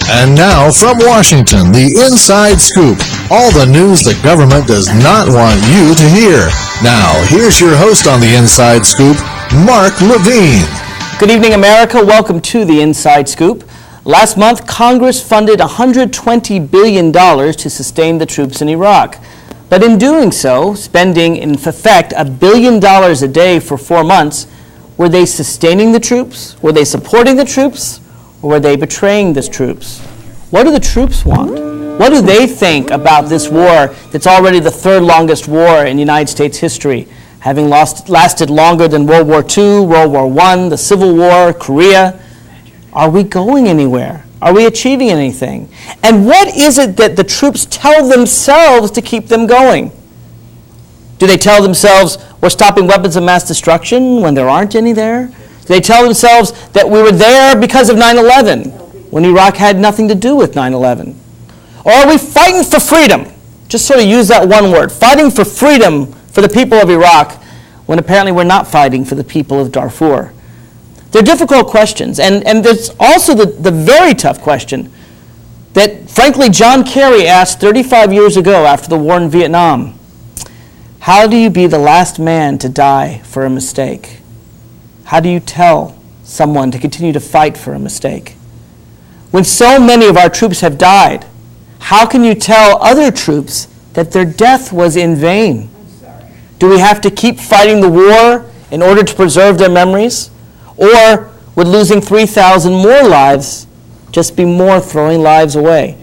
And now from Washington, the Inside Scoop. All the news the government does not want you to hear. Now, here's your host on the Inside Scoop, Mark Levine. Good evening, America. Welcome to the Inside Scoop. Last month, Congress funded $120 billion to sustain the troops in Iraq. But in doing so, spending in effect $1 billion a day for 4 months, were they sustaining the troops? Were they supporting the troops? Or were they betraying the troops? What do the troops want? What do they think about this war that's already the third longest war in United States history, having lasted longer than World War II, World War I, the Civil War, Korea? Are we going anywhere? Are we achieving anything? And what is it that the troops tell themselves to keep them going? Do they tell themselves we're stopping weapons of mass destruction when there aren't any there? Do they tell themselves that we were there because of 9/11 when Iraq had nothing to do with 9/11? Or are we fighting for freedom? Just sort of use that one word, fighting for freedom for the people of Iraq, when apparently we're not fighting for the people of Darfur. They're difficult questions, and there's also the very tough question that, frankly, John Kerry asked 35 years ago after the war in Vietnam. How do you be the last man to die for a mistake? How do you tell someone to continue to fight for a mistake? When so many of our troops have died, how can you tell other troops that their death was in vain? Do we have to keep fighting the war in order to preserve their memories? Or would losing 3,000 more lives just be more throwing lives away?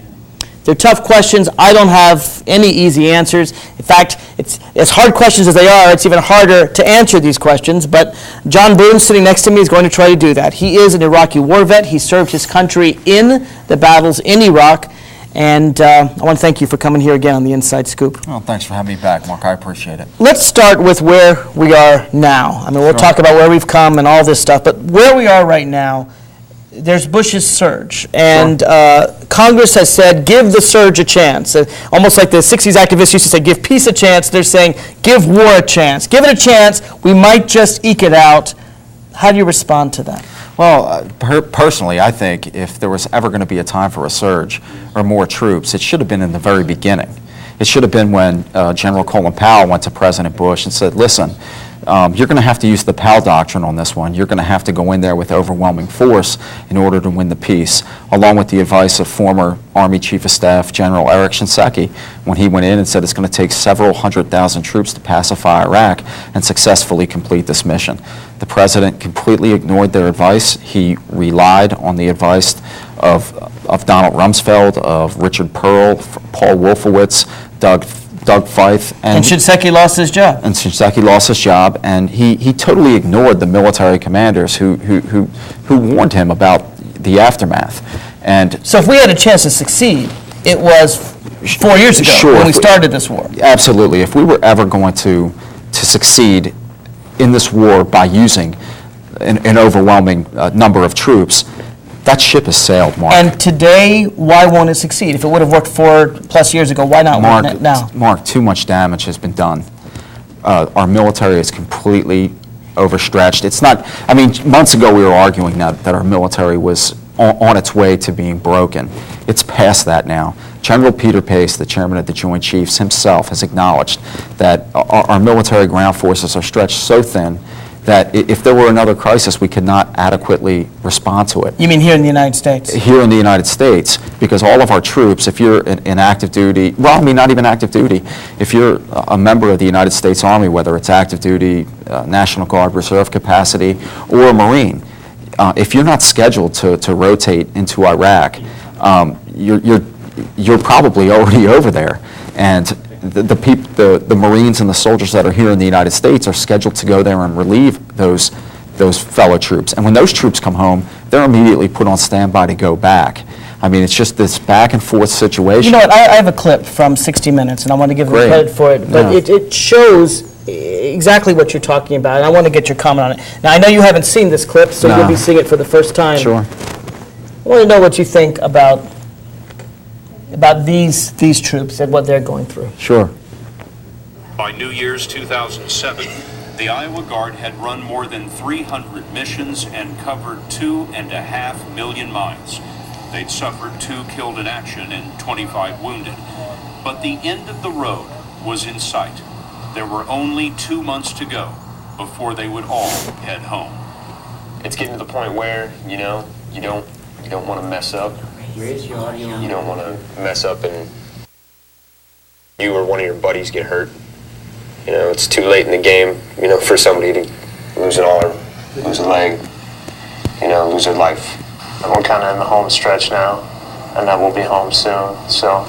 They're tough questions. I don't have any easy answers. In fact, it's as hard questions as they are, it's even harder to answer these questions. But John Boone, sitting next to me, is going to try to do that. He is an Iraqi war vet. He served his country in the battles in Iraq. And I want to thank you for coming here again on the Inside Scoop. Well, thanks for having me back, Mark. I appreciate it. Let's start with where we are now. I mean, we'll talk about where we've come and all this stuff, but where we are right now, there's Bush's surge, and Congress has said, give the surge a chance. Almost like the 60s activists used to say, give peace a chance. They're saying, give war a chance. Give it a chance. We might just eke it out. How do you respond to that? Well, personally, I think if there was ever going to be a time for a surge or more troops, it should have been in the very beginning. It should have been when General Colin Powell went to President Bush and said, listen, you're going to have to use the Powell Doctrine on this one. You're going to have to go in there with overwhelming force in order to win the peace, along with the advice of former Army Chief of Staff General Eric Shinseki when he went in and said it's going to take several 100,000 troops to pacify Iraq and successfully complete this mission. The President completely ignored their advice. He relied on the advice of Donald Rumsfeld, of Richard Pearl, Paul Wolfowitz, Doug Feith. And Shinseki lost his job. And Shinseki lost his job, and he totally ignored the military commanders who warned him about the aftermath. And so if we had a chance to succeed, it was 4 years ago when we started this war. Absolutely. If we were ever going to succeed in this war by using an overwhelming number of troops, that ship has sailed, Mark. And today, why won't it succeed? If it would have worked 4+ years ago, why not work it now? Mark, too much damage has been done. Our military is completely overstretched. It's not, I mean, months ago we were arguing that our military was on its way to being broken. It's past that now. General Peter Pace, the chairman of the Joint Chiefs himself, has acknowledged that our military ground forces are stretched so thin that if there were another crisis, we could not adequately respond to it. You mean here in the United States? Here in the United States, because all of our troops, if you're in active duty, well, I mean, not even active duty, if you're a member of the United States Army, whether it's active duty, National Guard, Reserve capacity, or a Marine, if you're not scheduled to rotate into Iraq, you're probably already over there. And the Marines and the soldiers that are here in the United States are scheduled to go there and relieve those fellow troops. And when those troops come home, they're immediately put on standby to go back. I mean, it's just this back and forth situation. You know what, I have a clip from 60 Minutes, and I want to give them credit for it, but it shows exactly what you're talking about, and I want to get your comment on it. Now, I know you haven't seen this clip, so you'll be seeing it for the first time. Sure. I want to know what you think about these troops and what they're going through. Sure. By New Year's 2007, the Iowa Guard had run more than 300 missions and covered 2.5 million miles. They'd suffered 2 killed in action and 25 wounded. But the end of the road was in sight. There were only 2 months to go before they would all head home. It's getting to the point where, you don't want to mess up. You don't want to mess up and you or one of your buddies get hurt. It's too late in the game, for somebody to lose an arm, lose a leg, lose their life. And we're kind of in the home stretch now, and then we'll be home soon, so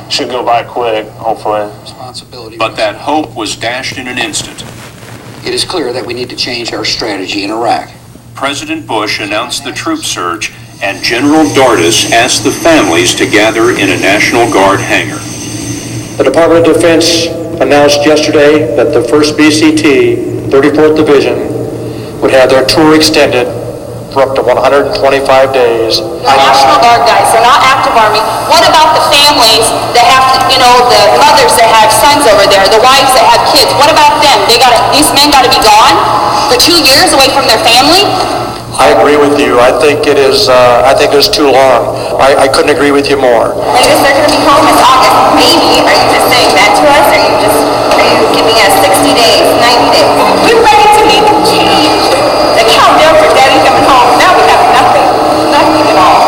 should go by quick, hopefully. But that hope was dashed in an instant. It is clear that we need to change our strategy in Iraq. President Bush announced the troop surge, and General Dardis asked the families to gather in a National Guard hangar. The Department of Defense announced yesterday that the 1st BCT, 34th Division, would have their tour extended for up to 125 days. The National Guard guys, they're not active Army. What about the families that have to, the mothers that have sons over there, the wives that have kids? What about them? These men got to be gone for 2 years away from their family? I agree with you. I think it is too long. I couldn't agree with you more. I guess they're going to be home in August. Maybe. Are you just saying that to us? Are you giving us 60 days, 90 days? We're ready to make a change. The countdown for Daddy coming home. Now we have nothing. Nothing at all.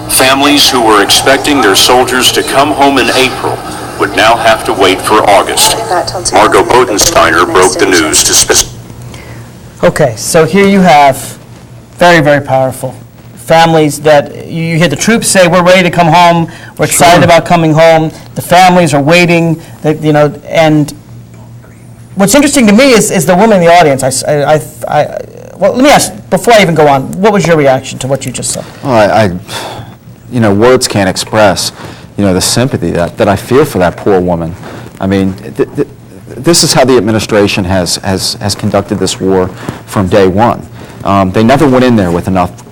Families who were expecting their soldiers to come home in April would now have to wait for August. Margot Bodensteiner broke the news to Okay, so here you have very, very powerful families that you hear the troops say, we're ready to come home, we're excited about coming home, the families are waiting, and what's interesting to me is the woman in the audience. Well, let me ask, before I even go on, what was your reaction to what you just said? Well, words can't express, the sympathy that I feel for that poor woman. I mean, this is how the administration has conducted this war from day one. They never went in there with enough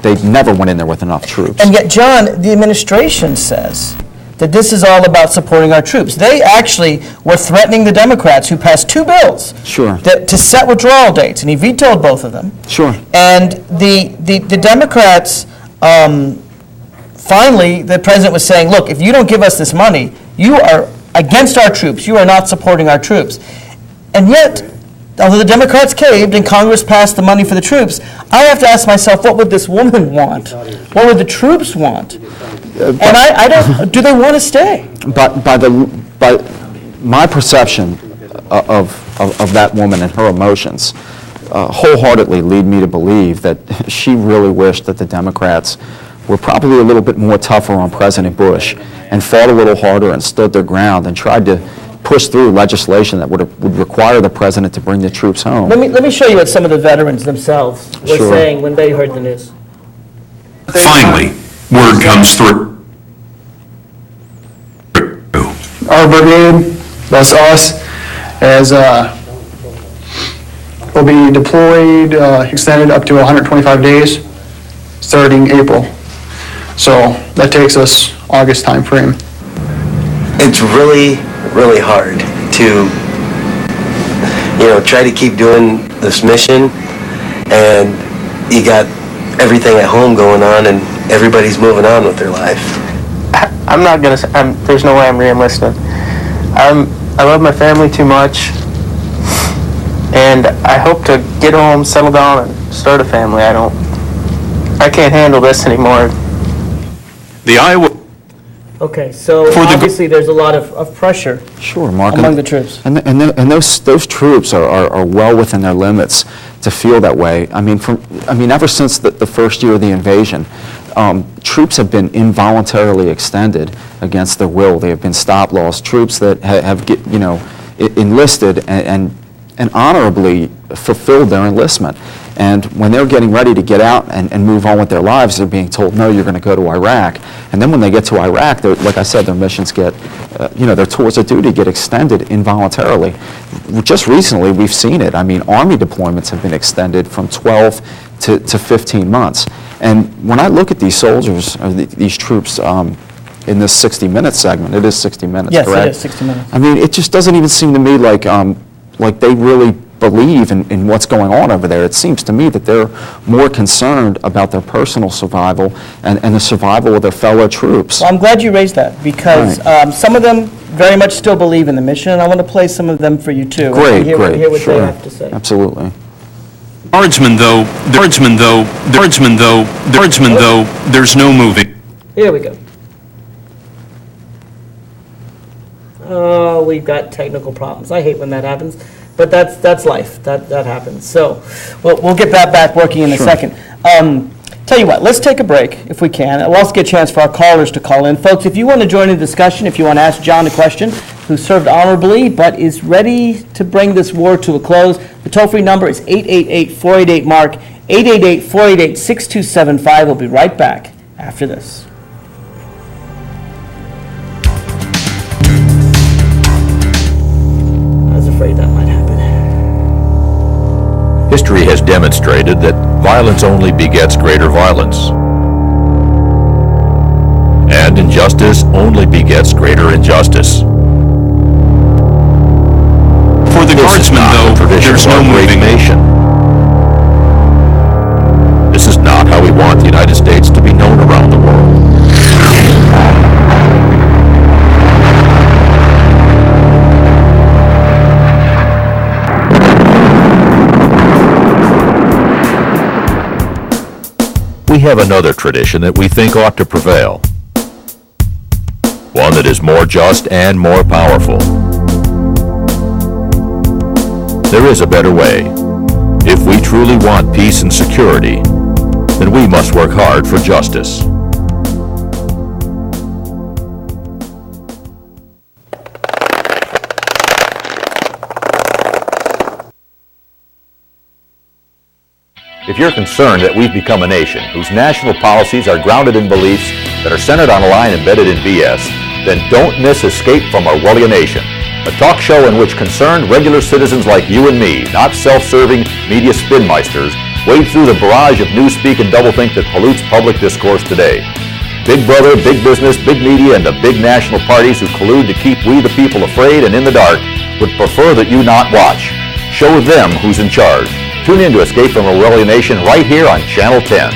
troops. And yet, John, the administration says that this is all about supporting our troops. They actually were threatening the Democrats, who passed 2 bills to set withdrawal dates, and he vetoed both of them. Sure. And the Democrats, finally, the president was saying, look, if you don't give us this money, you are against our troops. You are not supporting our troops. And yet, although the Democrats caved and Congress passed the money for the troops, I have to ask myself, what would this woman want? What would the troops want? And I don't. Do they want to stay? But by my perception of that woman and her emotions, wholeheartedly lead me to believe that she really wished that the Democrats were probably a little bit more tougher on President Bush and fought a little harder and stood their ground and tried to push through legislation that would require the president to bring the troops home. Let me show you what some of the veterans themselves were saying when they heard the news. Finally, word comes through. Our brigade, that's us, will be deployed, extended up to 125 days, starting April. So that takes us August time frame. It's really, really hard to, try to keep doing this mission, and you got everything at home going on, and everybody's moving on with their life. I'm not gonna say, there's no way I'm re-enlisting. I love my family too much, and I hope to get home, settle down, and start a family. I can't handle this anymore. The Iowa. Okay, so obviously there's a lot of pressure among the troops. And those troops are well within their limits to feel that way. I mean, ever since the first year of the invasion, troops have been involuntarily extended against their will. They have been stop-loss troops that have enlisted and honorably fulfilled their enlistment. And when they're getting ready to get out and move on with their lives, they're being told, no, you're going to go to Iraq. And then when they get to Iraq, like I said, their missions get, their tours of duty get extended involuntarily. Just recently, we've seen it. I mean, Army deployments have been extended from 12 to 15 months. And when I look at these soldiers, or these troops, in this 60-minute segment, it is 60 minutes, yes, correct? Yes, it is 60 minutes. I mean, it just doesn't even seem to me like they really believe in what's going on over there. It seems to me that they're more concerned about their personal survival and the survival of their fellow troops. Well, I'm glad you raised that because some of them very much still believe in the mission, and I want to play some of them for you too. Great, Hear what sure. they have to say. Absolutely. Guardsmen, though, there's no moving. Here we go. Oh, we've got technical problems. I hate when that happens, but that's life. That happens. So we'll get that back working in a second. Tell you what, let's take a break if we can. We'll also get a chance for our callers to call in. Folks, if you want to join in the discussion, if you want to ask John a question, who served honorably but is ready to bring this war to a close, the toll-free number is 888-488-MARK, 888-488-6275. We'll be right back after this. I was afraid that might happen. History has demonstrated that violence only begets greater violence. And injustice only begets greater injustice. For the Guardsmen, though, there's no moving. Nation. This is not how we want the United States to be known around the world. We have another tradition that we think ought to prevail. One that is more just and more powerful. There is a better way. If we truly want peace and security, then we must work hard for justice. If you're concerned that we've become a nation whose national policies are grounded in beliefs that are centered on a line embedded in BS, then don't miss Escape from Orwellia Nation, a talk show in which concerned regular citizens like you and me, not self-serving media spinmeisters, wade through the barrage of newspeak and doublethink that pollutes public discourse today. Big brother, big business, big media, and the big national parties who collude to keep we the people afraid and in the dark would prefer that you not watch. Show them who's in charge. Tune in to Escape from Orwellia Nation right here on Channel 10.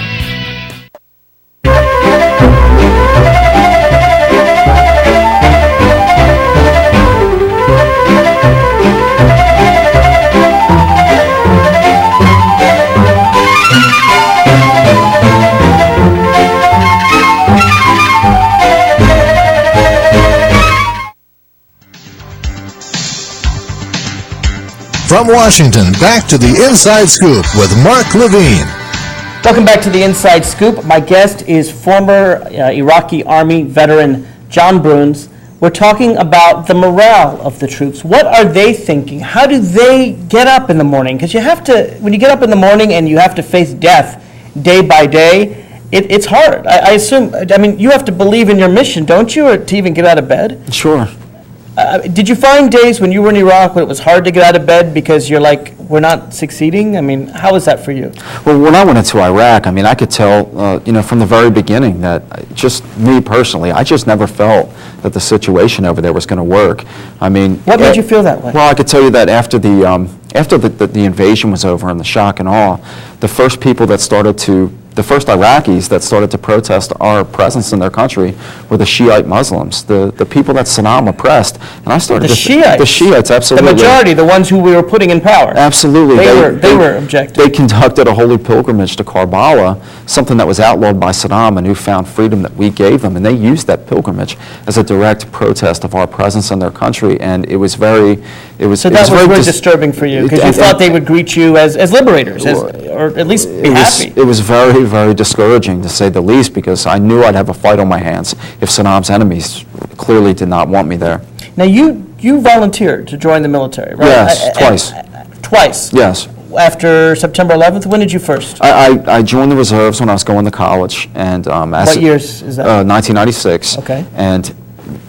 From Washington, back to the Inside Scoop with Mark Levine. Welcome back to the Inside Scoop. My guest is former Iraqi Army veteran John Bruns. We're talking about the morale of the troops. What are they thinking? How do they get up in the morning? Because you have to, when you get up in the morning and you have to face death day by day, it's hard. I assume, I mean, you have to believe in your mission, don't you, or to even get out of bed? Sure. Did you find days when you were in Iraq when it was hard to get out of bed because you're like, we're not succeeding? I mean, how was that for you? Well, when I went into Iraq, I mean, I could tell, from the very beginning that just me personally, I just never felt that the situation over there was going to work. I mean, what made you feel that way? Well, I could tell you that after the invasion was over and the shock and awe, the first Iraqis that started to protest our presence in their country were the Shiite Muslims, the people that Saddam oppressed. And I started the Shiites, absolutely. The majority, the ones who we were putting in power. Absolutely. They were objective. They conducted a holy pilgrimage to Karbala, something that was outlawed by Saddam, a newfound freedom that we gave them. And they used that pilgrimage as a direct protest of our presence in their country. And it was very, So that was very disturbing for you, because you thought they would greet you as liberators, or at least be happy. It was very, very discouraging, to say the least, because I knew I'd have a fight on my hands if Saddam's enemies clearly did not want me there. Now, you volunteered to join the military, right? Yes, twice. Twice? Yes. After September 11th? When did you first? I joined the reserves when I was going to college. And what years is that? 1996. Okay. And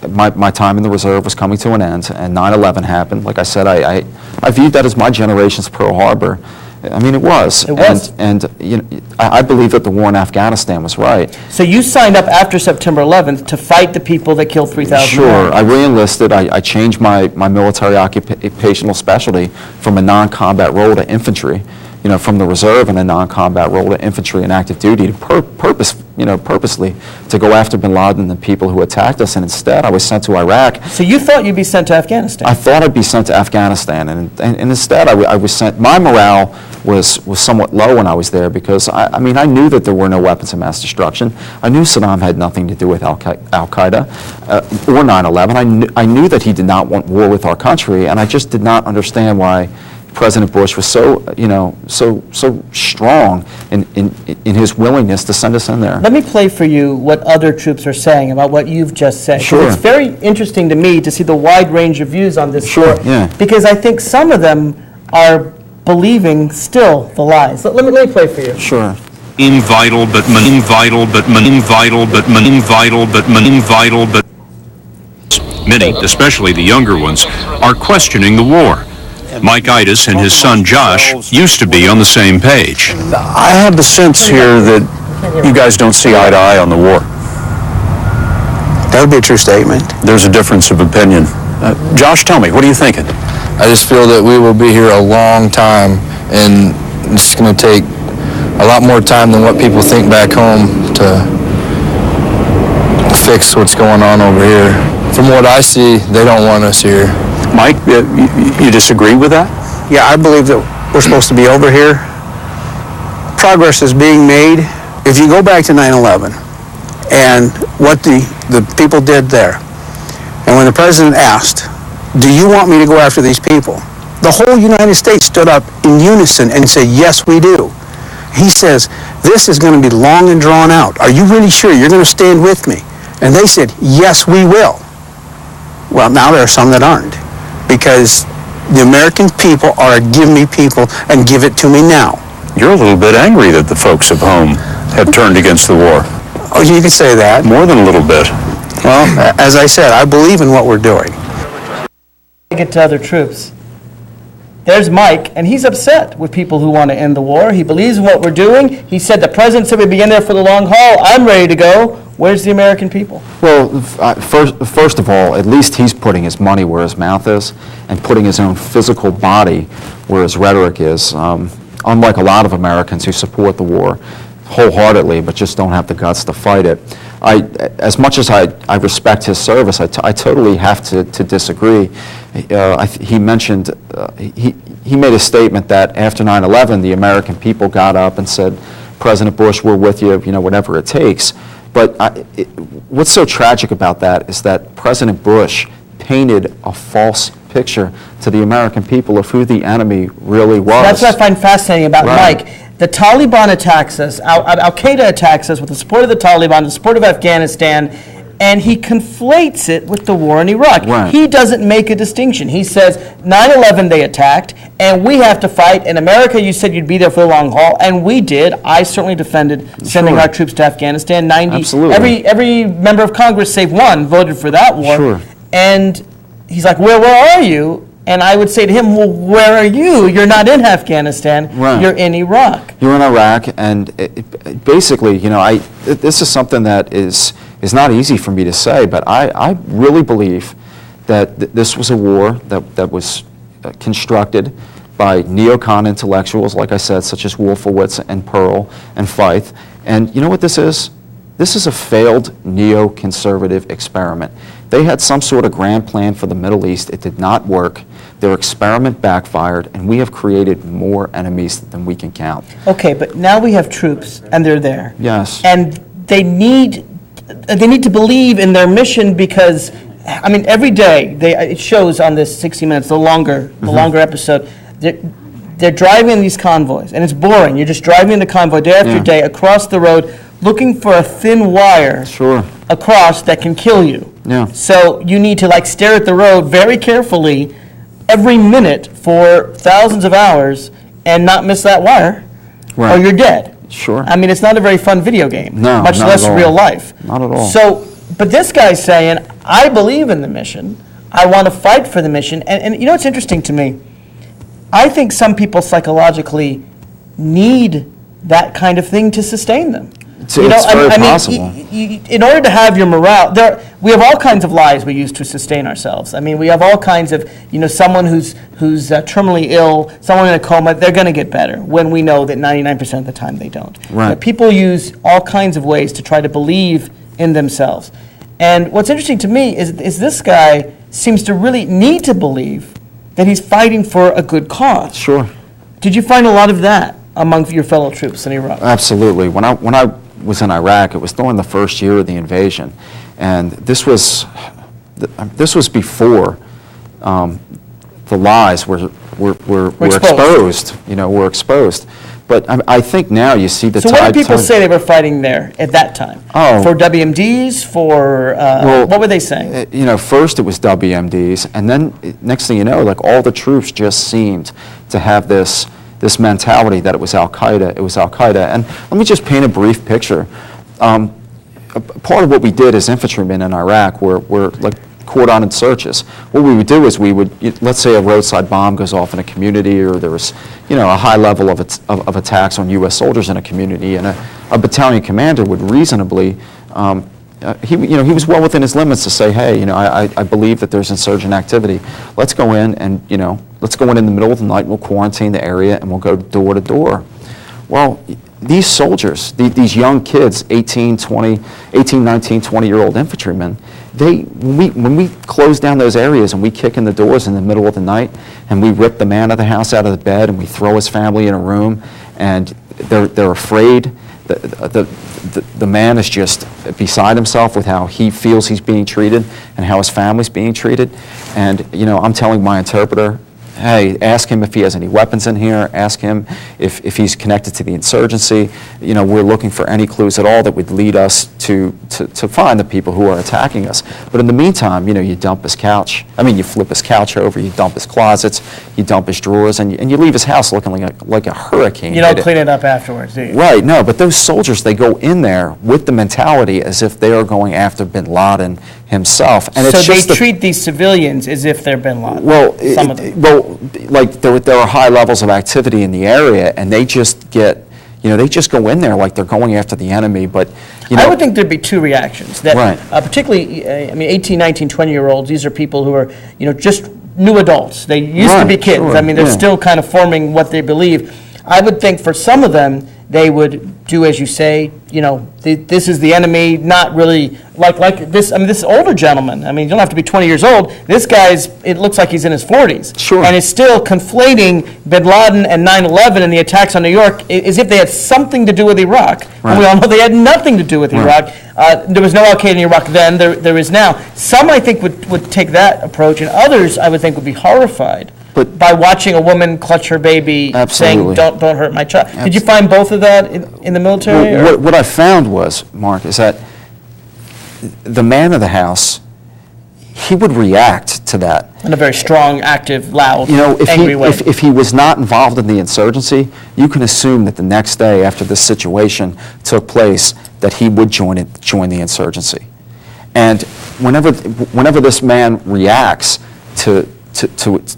my time in the reserve was coming to an end, and 9/11 happened. Like I said, I viewed that as my generation's Pearl Harbor. I mean, it was. It was. And you know, I believe that the war in Afghanistan was right. So you signed up after September 11th to fight the people that killed 3,000 Sure. men. I re-enlisted. I changed my military occupational specialty from a non-combat role to infantry, you know, from the reserve and a non-combat role to infantry and active duty to purposely to go after bin Laden and the people who attacked us. And instead, I was sent to Iraq. So you thought you'd be sent to Afghanistan? I thought I'd be sent to Afghanistan, and instead I was sent. My morale was somewhat low when I was there because I mean I knew that there were no weapons of mass destruction. I knew Saddam had nothing to do with Al Qaeda or 9/11. I knew that he did not want war with our country, and I just did not understand why President Bush was so strong in his willingness to send us in there. Let me play for you what other troops are saying about what you've just said. Sure. It's very interesting to me to see the wide range of views on this Sure, story. yeah. Because I think some of them are believing still the lies. Let me play for you. Sure. Vital, but many, especially the younger ones, are questioning the war. Mike Itis and his son Josh used to be on the same page. I have the sense here that you guys don't see eye to eye on the war. That would be a true statement. There's a difference of opinion. Josh, tell me, what are you thinking? I just feel that we will be here a long time, and it's going to take a lot more time than what people think back home to fix what's going on over here. From what I see, they don't want us here. Mike, you disagree with that? Yeah, I believe that we're supposed to be over here. Progress is being made. If you go back to 9/11 and what the people did there, and when the president asked, do you want me to go after these people? The whole United States stood up in unison and said, yes, we do. He says, this is going to be long and drawn out. Are you really sure you're going to stand with me? And they said, yes, we will. Well, now there are some that aren't, because the American people are a give me people and give it to me now. You're a little bit angry that the folks at home have turned against the war. Oh, you could say that. More than a little bit. Well, as I said, I believe in what we're doing. Get to other troops. There's Mike, and he's upset with people who want to end the war. He believes in what we're doing. He said the president said we'd be in there for the long haul. I'm ready to go. Where's the American people? Well, first of all, at least he's putting his money where his mouth is and putting his own physical body where his rhetoric is. Unlike a lot of Americans who support the war wholeheartedly but just don't have the guts to fight it. As much as I respect his service, I totally have to disagree. He mentioned, he made a statement that after 9/11, the American people got up and said, President Bush, we're with you, whatever it takes. But what's so tragic about that is that President Bush painted a false picture to the American people of who the enemy really was. That's what I find fascinating about Right. Mike. The Taliban attacks us, Al-Qaeda attacks us with the support of the Taliban, the support of Afghanistan, and he conflates it with the war in Iraq. Right. He doesn't make a distinction. He says, 9/11 they attacked, and we have to fight. In America, you said you'd be there for the long haul, and we did. I certainly defended sending our troops to Afghanistan. Absolutely. Every member of Congress, save one, voted for that war. Sure. And he's like, where are you? And I would say to him, well, where are you? You're not in Afghanistan. Right. You're in Iraq. You're in Iraq, and basically, this is something that is not easy for me to say, but I really believe that this was a war that was constructed by neocon intellectuals, like I said, such as Wolfowitz and Pearl and Feith. And you know what this is? This is a failed neoconservative experiment. They had some sort of grand plan for the Middle East. It did not work. Their experiment backfired, and we have created more enemies than we can count. Okay, but now we have troops, and they're there. Yes. And they need to believe in their mission because, I mean, every day, it shows on this 60 Minutes, the longer episode, they're driving in these convoys, and it's boring. You're just driving in the convoy day after day across the road, looking for a thin wire across that can kill you. Yeah. So you need to stare at the road very carefully every minute for thousands of hours and not miss that wire, or you're dead. Sure. I mean, it's not a very fun video game, No, much not less at all. real life. Not at all. So, but this guy's saying, I believe in the mission. I want to fight for the mission. And it's interesting to me. I think some people psychologically need that kind of thing to sustain them. It's very possible. In order to have your morale, we have all kinds of lies we use to sustain ourselves. I mean, we have all kinds of, someone who's terminally ill, someone in a coma, they're going to get better when we know that 99% of the time they don't. Right. But people use all kinds of ways to try to believe in themselves. And what's interesting to me is this guy seems to really need to believe that he's fighting for a good cause. Sure. Did you find a lot of that among your fellow troops in Iraq? Absolutely. When I was in Iraq, it was during the first year of the invasion, and this was before the lies were exposed. Were exposed. But I think now you see the tide. So what did people say they were fighting there at that time? Oh. For WMDs? For what were they saying? First it was WMDs, and then next thing you know, like all the troops just seemed to have this mentality that it was Al-Qaeda. It was Al-Qaeda. And let me just paint a brief picture. Part of what we did as infantrymen in Iraq were like cordoned searches. What we would do is let's say a roadside bomb goes off in a community, or there was, a high level of attacks on U.S. soldiers in a community, and a battalion commander would reasonably, he was well within his limits to say, hey, I believe that there's insurgent activity. Let's go in and, let's go in the middle of the night, and we'll quarantine the area, and we'll go door to door. Well, these soldiers, these young kids, 18, 19, 20-year-old infantrymen, when we close down those areas and we kick in the doors in the middle of the night and we rip the man of the house out of the bed and we throw his family in a room and they're afraid, the man is just beside himself with how he feels he's being treated and how his family's being treated. And, I'm telling my interpreter, hey, ask him if he has any weapons in here, ask him if he's connected to the insurgency. We're looking for any clues at all that would lead us to find the people who are attacking us. But in the meantime, you dump his couch. You flip his couch over, you dump his closets, you dump his drawers, and you leave his house looking like a hurricane. You don't clean it up afterwards, do you? Right, no, but those soldiers, they go in there with the mentality as if they are going after bin Laden himself. And so they treat these civilians as if they're bin Laden, some of them. Like there are high levels of activity in the area, and they just get, they just go in there like they're going after the enemy. But I would think there'd be two reactions. That, right. Particularly, 18, 19, 20-year-olds. These are people who are, just new adults. They used to be kids. Sure, they're still kind of forming what they believe. I would think for some of them, they would do as you say. This is the enemy. Not really like this. This older gentleman. You don't have to be 20 years old. This guy's. It looks like he's in his 40s. Sure. And is still conflating bin Laden and 9/11 and the attacks on New York as if they had something to do with Iraq. Right. And we all know they had nothing to do with Iraq. There was no Al-Qaeda in Iraq then. There is now. Some I think would take that approach, and others I would think would be horrified. But by watching a woman clutch her baby, absolutely. saying, "Don't hurt my child." Did you find both of that in the military? Well, what I found was, Mark, is that the man of the house, he would react to that in a very strong, active, loud, angry way. If he was not involved in the insurgency, you can assume that the next day after this situation took place, that he would join the insurgency. And whenever this man reacts to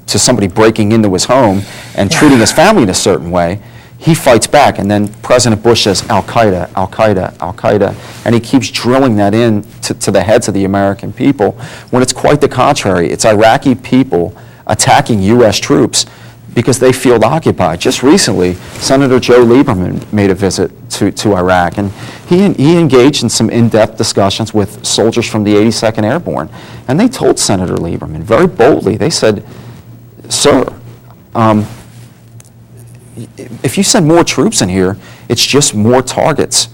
somebody breaking into his home and treating his family in a certain way, he fights back. And then President Bush says, Al-Qaeda, Al-Qaeda, Al-Qaeda. And he keeps drilling that in to the heads of the American people, when it's quite the contrary. It's Iraqi people attacking U.S. troops because they feel occupied. Just recently, Senator Joe Lieberman made a visit to Iraq, and he engaged in some in-depth discussions with soldiers from the 82nd Airborne. And they told Senator Lieberman very boldly, they said, sir, if you send more troops in here, it's just more targets.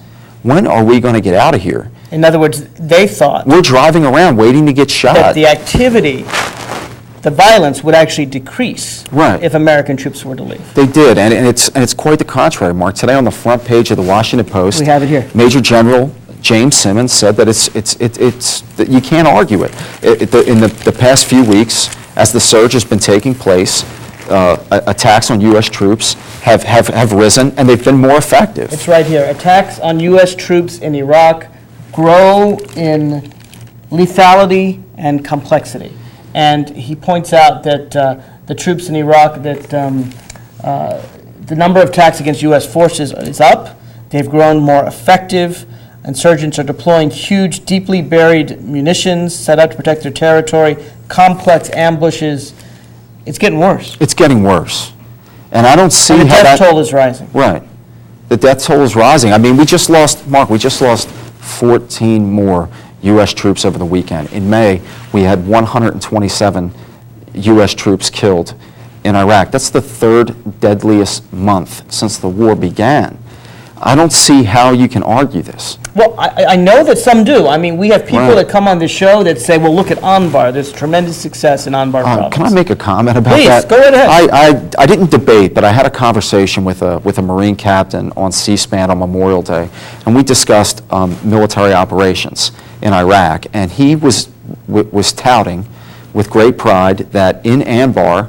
When are we going to get out of here? In other words, they thought we're driving around waiting to get shot. That the activity, the violence would actually decrease right. if American troops were to leave. They did, and it's quite the contrary, Mark. Today on the front page of the Washington Post, we have it here. Major General James Simmons said that it's that you can't argue it. In the past few weeks, as the surge has been taking place, attacks on U.S. troops have risen, and they've been more effective. It's right here. Attacks on U.S. troops in Iraq grow in lethality and complexity. And he points out that the troops in Iraq, that The number of attacks against U.S. forces is up. They've grown more effective. Insurgents are deploying huge, deeply buried munitions set up to protect their territory, complex ambushes. It's getting worse. It's getting worse. And I don't see and the how death toll is rising. Right. The death toll is rising. I mean, we just lost 14 more U.S. troops over the weekend. In May, we had 127 U.S. troops killed in Iraq. That's the third deadliest month since the war began. I don't see how you can argue this. Well, I know that some do. I mean, we have people Right. that come on this show that say, well, look at Anbar. There's tremendous success in Anbar province. Can I make a comment about Please, that? go right ahead. I didn't debate, but I had a conversation with a Marine captain on C-SPAN on Memorial Day, and we discussed military operations in Iraq, and he was touting with great pride that in Anbar,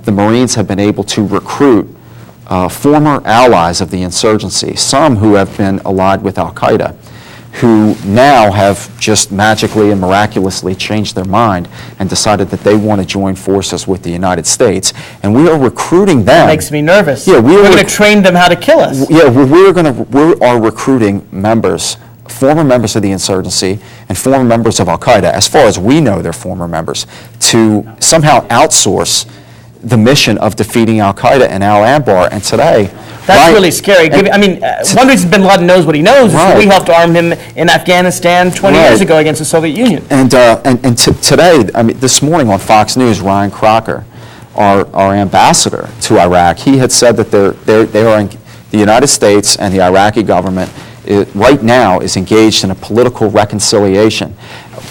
the Marines have been able to recruit former allies of the insurgency, some who have been allied with al-Qaeda, who now have just magically and miraculously changed their mind and decided that they want to join forces with the United States. And we are recruiting them. That makes me nervous. Yeah, we're going to train them how to kill us. Yeah, we are recruiting members, former members of the insurgency and former members of al-Qaeda, as far as we know they're former members, to somehow outsource the mission of defeating al-Qaeda and al-Anbar. And today, that's really scary. One reason bin Laden knows what he knows is Right. we helped arm him in Afghanistan 20 Right. years ago against the Soviet Union. And today, this morning on Fox News, Ryan Crocker, our ambassador to Iraq, he had said that they are in the United States and the Iraqi government right now is engaged in a political reconciliation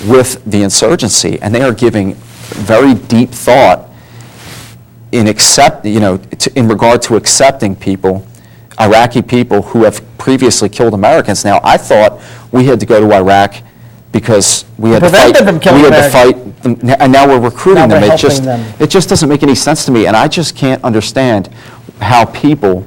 with the insurgency, and they are giving very deep thought in regard to accepting people, Iraqi people who have previously killed Americans. Now, I thought we had to go to Iraq because we had to fight them, and now we're recruiting them. It just doesn't make any sense to me, and I just can't understand how people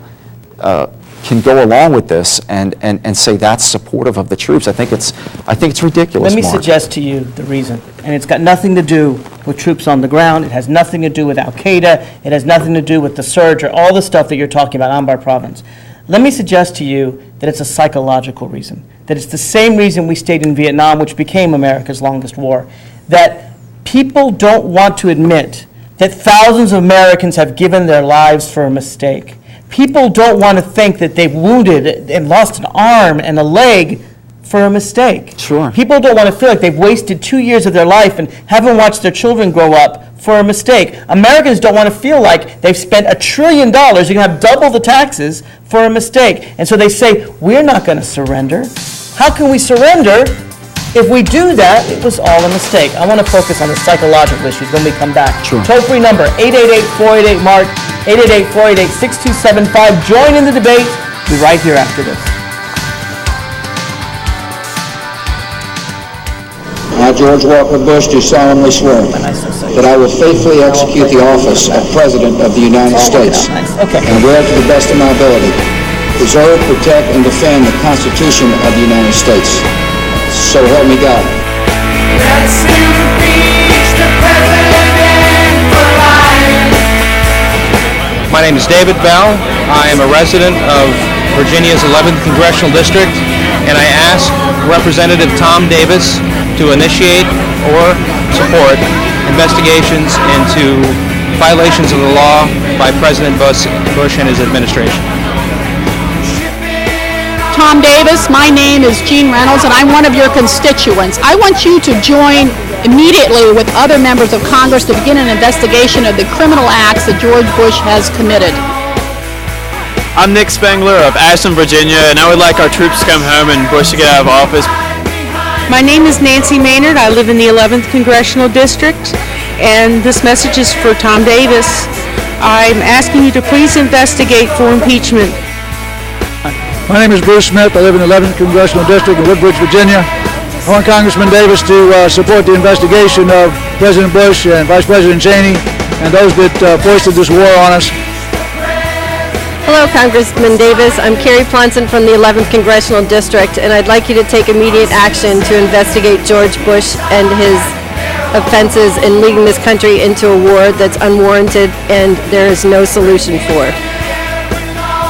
can go along with this and say that's supportive of the troops. I think it's ridiculous. Let me Mark. suggest to you the reason, and it's got nothing to do with troops on the ground. It has nothing to do with al-Qaeda. It has nothing to do with the surge or all the stuff that you're talking about, Anbar province. Let me suggest to you that it's a psychological reason, that it's the same reason we stayed in Vietnam, which became America's longest war, that people don't want to admit that thousands of Americans have given their lives for a mistake. People don't want to think that they've wounded and lost an arm and a leg for a mistake. Sure. People don't want to feel like they've wasted 2 years of their life and haven't watched their children grow up for a mistake. Americans don't want to feel like they've spent $1 trillion, you're going to have double the taxes for a mistake. And so they say, we're not going to surrender. How can we surrender? If we do that, it was all a mistake. I want to focus on the psychological issues when we come back. Sure. Toll-free number, 888-488-MARK, 888-488-6275. Join in the debate. We'll be right here after this. I, George Walker Bush, do solemnly swear that I will faithfully execute the office of President of the United States and will, to the best of my ability, preserve, protect, and defend the Constitution of the United States. So help me God. My name is David Bell. I am a resident of Virginia's 11th Congressional District, and I ask Representative Tom Davis to initiate or support investigations into violations of the law by President Bush and his administration. Tom Davis, my name is Jean Reynolds, and I'm one of your constituents. I want you to join immediately with other members of Congress to begin an investigation of the criminal acts that George Bush has committed. I'm Nick Spengler of Ashland, Virginia, and I would like our troops to come home and Bush to get out of office. My name is Nancy Maynard. I live in the 11th Congressional District, and this message is for Tom Davis. I'm asking you to please investigate for impeachment. My name is Bruce Smith. I live in the 11th Congressional District in Woodbridge, Virginia. I want Congressman Davis to support the investigation of President Bush and Vice President Cheney and those that foisted this war on us. Hello, Congressman Davis. I'm Carrie Ponson from the 11th Congressional District, and I'd like you to take immediate action to investigate George Bush and his offenses in leading this country into a war that's unwarranted and there is no solution for.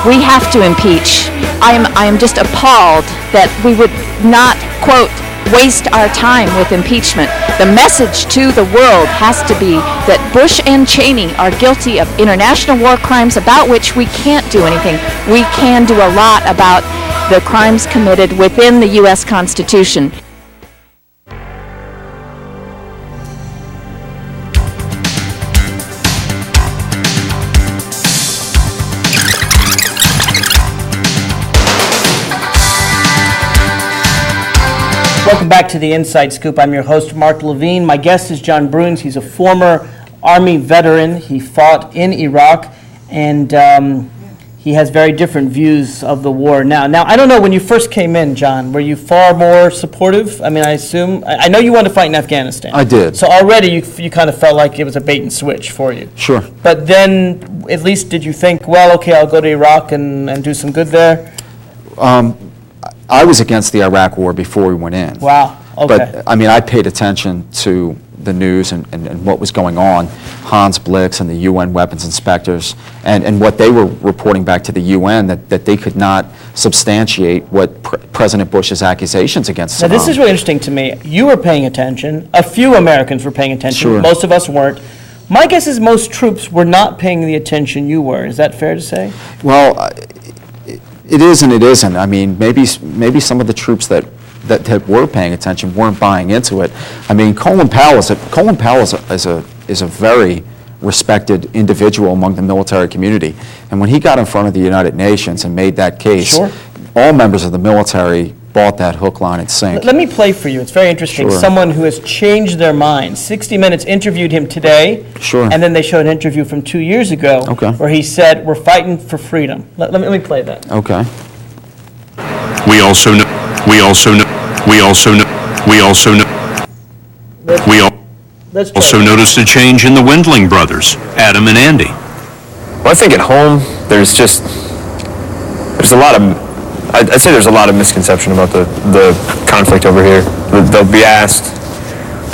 We have to impeach. I am just appalled that we would not, quote, waste our time with impeachment. The message to the world has to be that Bush and Cheney are guilty of international war crimes about which we can't do anything. We can do a lot about the crimes committed within the U.S. Constitution. Welcome back to the Inside Scoop. I'm your host, Mark Levine. My guest is John Bruins. He's a former Army veteran. He fought in Iraq, and he has very different views of the war now. Now, I don't know, when you first came in, John, were you far more supportive? I mean, I assume, I know you wanted to fight in Afghanistan. I did. So already you kind of felt like it was a bait and switch for you. Sure. But then, at least did you think, well, okay, I'll go to Iraq and do some good there? I was against the Iraq War before we went in. Wow, okay. But, I mean, I paid attention to the news and what was going on. Hans Blix and the UN weapons inspectors and what they were reporting back to the UN, that they could not substantiate what President Bush's accusations against Saddam. Now, this is really interesting to me. You were paying attention. A few Americans were paying attention. Sure. Most of us weren't. My guess is most troops were not paying the attention you were. Is that fair to say? Well, it is and it isn't. I mean, maybe some of the troops that were paying attention weren't buying into it. I mean, Colin Powell is a very respected individual among the military community, and when he got in front of the United Nations and made that case, Sure. all members of the military bought that hook, line, and sinker. Let me play for you. It's very interesting. Sure. Someone who has changed their mind. 60 Minutes interviewed him today, Sure. and then they showed an interview from 2 years ago Okay. where he said, we're fighting for freedom. Let me play that. Okay. We also noticed a change in the Wendling brothers, Adam and Andy. Well, I think at home there's a lot of, I'd say there's a lot of misconception about the conflict over here. They'll be asked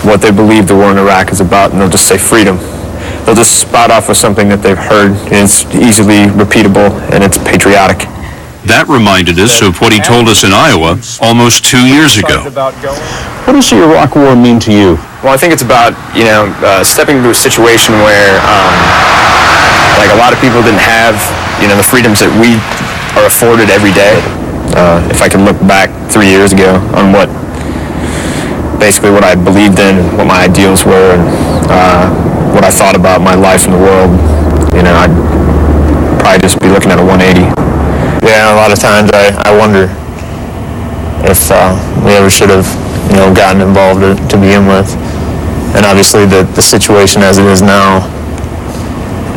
what they believe the war in Iraq is about, and they'll just say freedom. They'll just spout off with something that they've heard, and it's easily repeatable, and it's patriotic. That reminded us of what he told us in Iowa almost 2 years ago. What does the Iraq War mean to you? Well, I think it's about, stepping into a situation where, like, a lot of people didn't have, the freedoms that we are afforded every day. If I can look back 3 years ago on what I believed in, what my ideals were, and what I thought about my life in the world, I'd probably just be looking at a 180. Yeah, a lot of times I wonder if we ever should have, gotten involved to begin with. And obviously the situation as it is now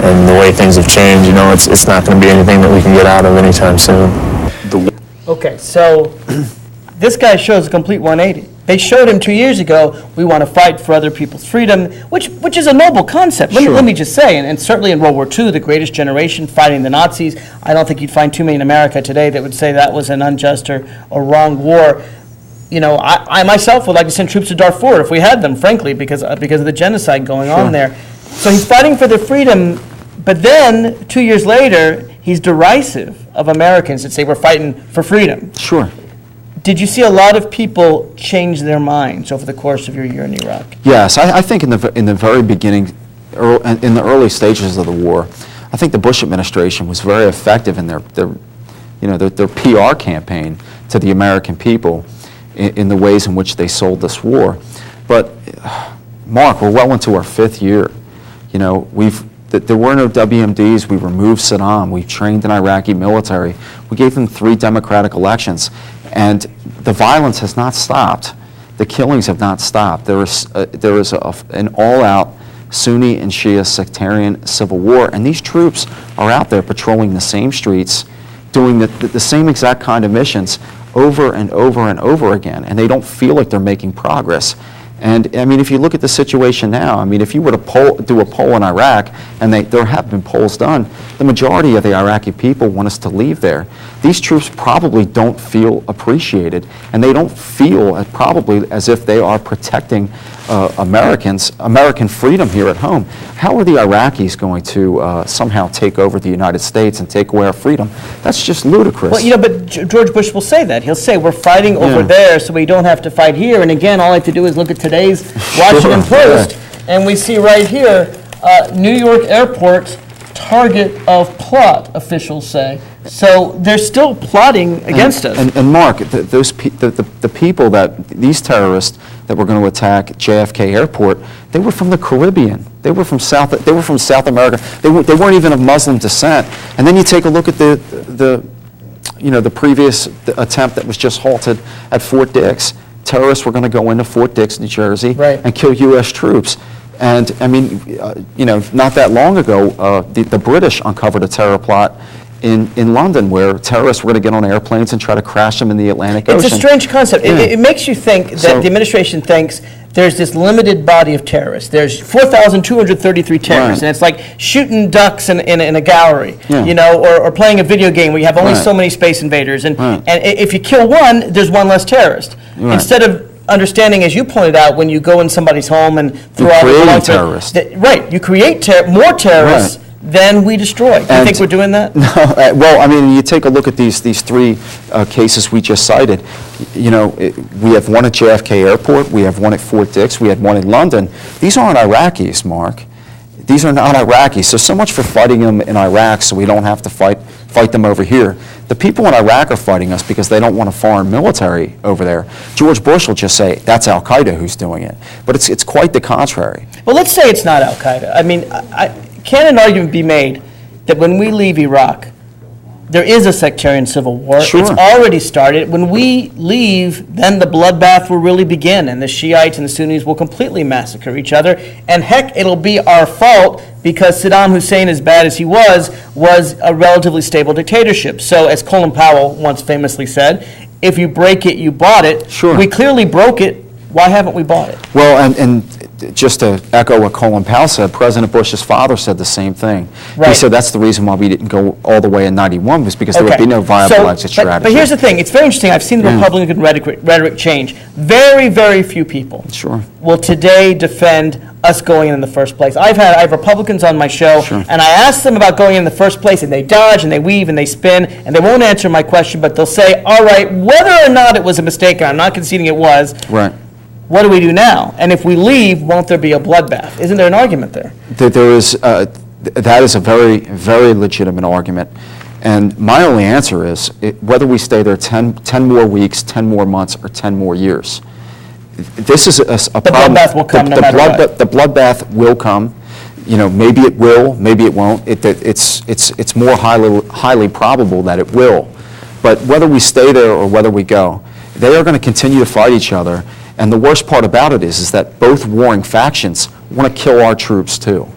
and the way things have changed, it's not going to be anything that we can get out of anytime soon. Okay, so this guy shows a complete 180. They showed him 2 years ago, we want to fight for other people's freedom, which is a noble concept. Let me just say, and certainly in World War II, the greatest generation fighting the Nazis, I don't think you'd find too many in America today that would say that was an unjust or wrong war. I myself would like to send troops to Darfur if we had them, frankly, because of the genocide going on there. So he's fighting for their freedom, but then 2 years later, he's derisive of Americans that say we're fighting for freedom. Sure. Did you see a lot of people change their minds over the course of your year in Iraq? Yes, I think in the very beginning, in the early stages of the war, I think the Bush administration was very effective in their PR campaign to the American people in the ways in which they sold this war. But Mark, we're well into our 5th year. There were no WMDs. We removed Saddam. We trained an Iraqi military. We gave them 3 democratic elections. And the violence has not stopped. The killings have not stopped. There is an all-out Sunni and Shia sectarian civil war, and these troops are out there patrolling the same streets, doing the same exact kind of missions over and over and over again, and they don't feel like they're making progress. And I mean, if you look at the situation now, I mean, if you were to do a poll in Iraq, and there have been polls done, the majority of the Iraqi people want us to leave there. These troops probably don't feel appreciated, and they don't feel probably as if they are protecting American freedom here at home. How are the Iraqis going to somehow take over the United States and take away our freedom? That's just ludicrous. Well, but George Bush will say that. He'll say, we're fighting over there so we don't have to fight here. And again, all I have to do is look at today's Washington Post, and we see right here, New York airport, target of plot, officials say. So they're still plotting against us. And Mark, the people these terrorists that were going to attack JFK Airport, they were from the Caribbean. They were from South America. They weren't even of Muslim descent. And then you take a look at the previous attempt that was just halted at Fort Dix. Terrorists were going to go into Fort Dix, New Jersey, and kill U.S. troops. And I mean, not that long ago, the British uncovered a terror plot in London where terrorists were going to get on airplanes and try to crash them in the Atlantic Ocean. It's a strange concept. Yeah. It makes you think that the administration thinks there's this limited body of terrorists. There's 4,233 terrorists, and it's like shooting ducks in a gallery, or playing a video game where you have only so many space invaders. And if you kill one, there's one less terrorist. Instead of understanding, as you pointed out, when you go in somebody's home and throw out creating terrorists. You create more terrorists than we destroy. Do you think we're doing that? No. Well, I mean, you take a look at these three cases we just cited. We have one at JFK Airport, we have one at Fort Dix, we had one in London. These aren't Iraqis, Mark. These are not Iraqis. So much for fighting them in Iraq so we don't have to fight them over here. The people in Iraq are fighting us because they don't want a foreign military over there. George Bush will just say, that's Al-Qaeda who's doing it. But it's quite the contrary. Well, let's say it's not Al-Qaeda. I mean, can an argument be made that when we leave Iraq, there is a sectarian civil war? Sure. It's already started. When we leave, then the bloodbath will really begin, and the Shiites and the Sunnis will completely massacre each other. And heck, it'll be our fault because Saddam Hussein, as bad as he was a relatively stable dictatorship. So, as Colin Powell once famously said, if you break it, you bought it. Sure. We clearly broke it. Why haven't we bought it? Well, and just to echo what Colin Powell said, President Bush's father said the same thing. Right. He said that's the reason why we didn't go all the way in '91 was because there would be no viable exit strategy. But here's the thing. It's very interesting. I've seen the Republican rhetoric change. Very, very few people will today defend us going in the first place. I have Republicans on my show, and I ask them about going in the first place, and they dodge, and they weave, and they spin, and they won't answer my question, but they'll say, all right, whether or not it was a mistake, and I'm not conceding it was, what do we do now? And if we leave, won't there be a bloodbath? Isn't there an argument there? There is. That is a very, very legitimate argument. And my only answer is whether we stay there 10 more weeks, 10 more months, or 10 more years. This is a problem. The bloodbath will come no matter what. The bloodbath will come. Maybe it will, maybe it won't. It's more highly probable that it will. But whether we stay there or whether we go, they are going to continue to fight each other. And the worst part about it is that both warring factions want to kill our troops too.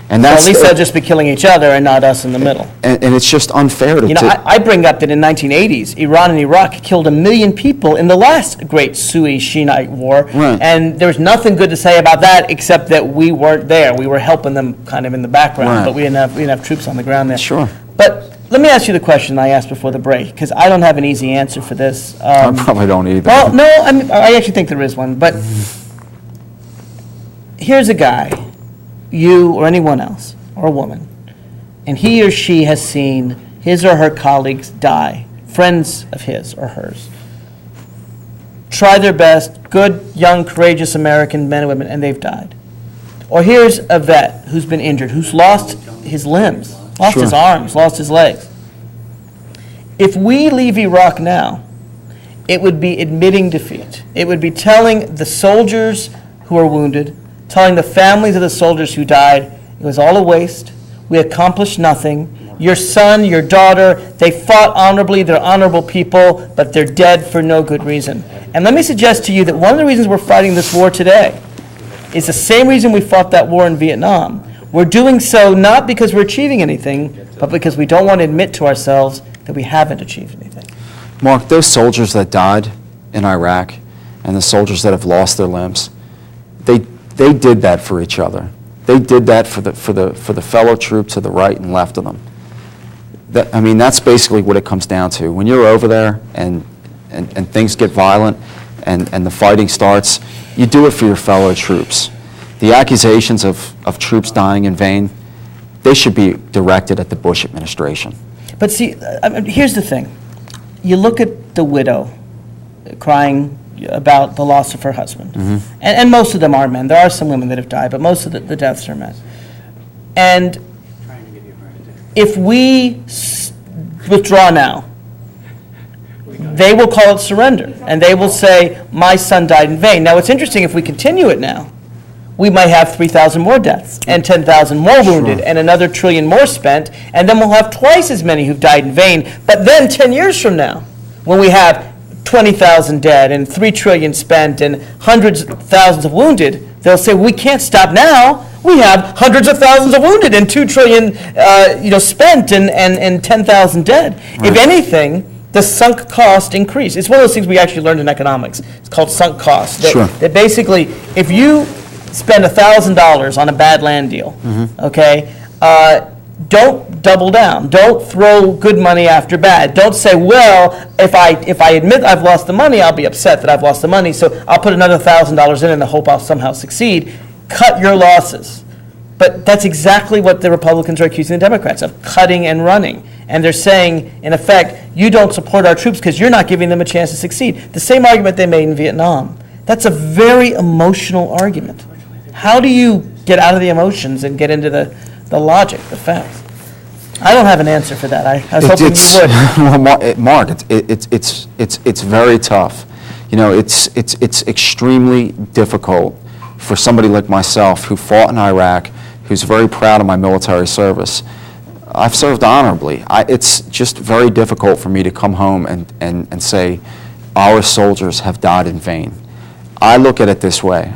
And that's at least they'll just be killing each other and not us in the middle. And it's just unfair to... I bring up that in 1980s, Iran and Iraq killed 1 million people in the last great Sunni-Shiite war. Right. And there was nothing good to say about that except that we weren't there. We were helping them kind of in the background, but we didn't have troops on the ground there. Sure. But let me ask you the question I asked before the break, because I don't have an easy answer for this. I probably don't either. Well, no, I actually think there is one. But here's a guy, you or anyone else, or a woman, and he or she has seen his or her colleagues die, friends of his or hers. Try their best, good, young, courageous American men and women, and they've died. Or here's a vet who's been injured, who's lost his limbs, lost his arms, lost his legs. If we leave Iraq now, it would be admitting defeat. It would be telling the soldiers who are wounded, telling the families of the soldiers who died, it was all a waste. We accomplished nothing. Your son, your daughter, they fought honorably. They're honorable people, but they're dead for no good reason. And let me suggest to you that one of the reasons we're fighting this war today is the same reason we fought that war in Vietnam. We're doing so not because we're achieving anything, but because we don't want to admit to ourselves that we haven't achieved anything. Mark, those soldiers that died in Iraq and the soldiers that have lost their limbs, they did that for each other. They did that for the fellow troops to the right and left of them. That's basically what it comes down to. When you're over there and things get violent and the fighting starts, you do it for your fellow troops. The accusations of troops dying in vain, they should be directed at the Bush administration. But see, here's the thing. You look at the widow crying about the loss of her husband. Mm-hmm. And most of them are men. There are some women that have died, but most of the deaths are men. And if we withdraw now, they will call it surrender. And they will say, my son died in vain. Now, it's interesting, if we continue it now, we might have 3,000 more deaths and 10,000 more wounded and another $1 trillion more spent, and then we'll have twice as many who've died in vain. But then 10 years from now, when we have 20,000 dead and $3 trillion spent and hundreds of thousands of wounded, they'll say, we can't stop now. We have hundreds of thousands of wounded and $2 trillion spent and 10,000 dead. Right. If anything, the sunk cost increase. It's one of those things we actually learned in economics. It's called sunk cost. That basically, if you spend $1,000 on a bad land deal, okay, don't double down. Don't throw good money after bad. Don't say, well, if I admit I've lost the money, I'll be upset that I've lost the money, so I'll put another $1,000 in and hope I'll somehow succeed. Cut your losses. But that's exactly what the Republicans are accusing the Democrats of, cutting and running. And they're saying, in effect, you don't support our troops because you're not giving them a chance to succeed. The same argument they made in Vietnam. That's a very emotional argument. How do you get out of the emotions and get into the logic, the facts? I don't have an answer for that. I was hoping you would. Well, Mark, it's very tough. It's extremely difficult for somebody like myself who fought in Iraq, who's very proud of my military service. I've served honorably. It's just very difficult for me to come home and say, our soldiers have died in vain. I look at it this way,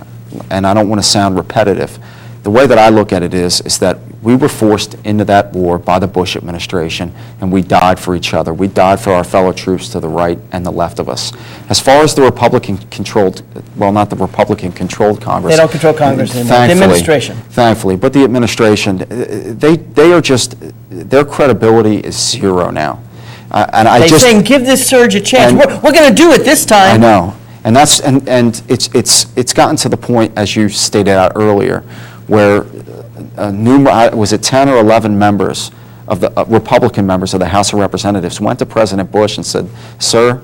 and I don't want to sound repetitive. The way that I look at it is that we were forced into that war by the Bush administration, and we died for each other. We died for our fellow troops to the right and the left of us. As far as the Republican-controlled, well, not the Republican-controlled Congress. They don't control Congress anymore. The administration. Thankfully, but the administration, they are just, their credibility is zero now. They're saying, give this surge a chance. We're going to do it this time. I know, and that's it's gotten to the point, as you stated out earlier, where was it 10 or 11 members of the Republican members of the House of Representatives went to President Bush and said, sir,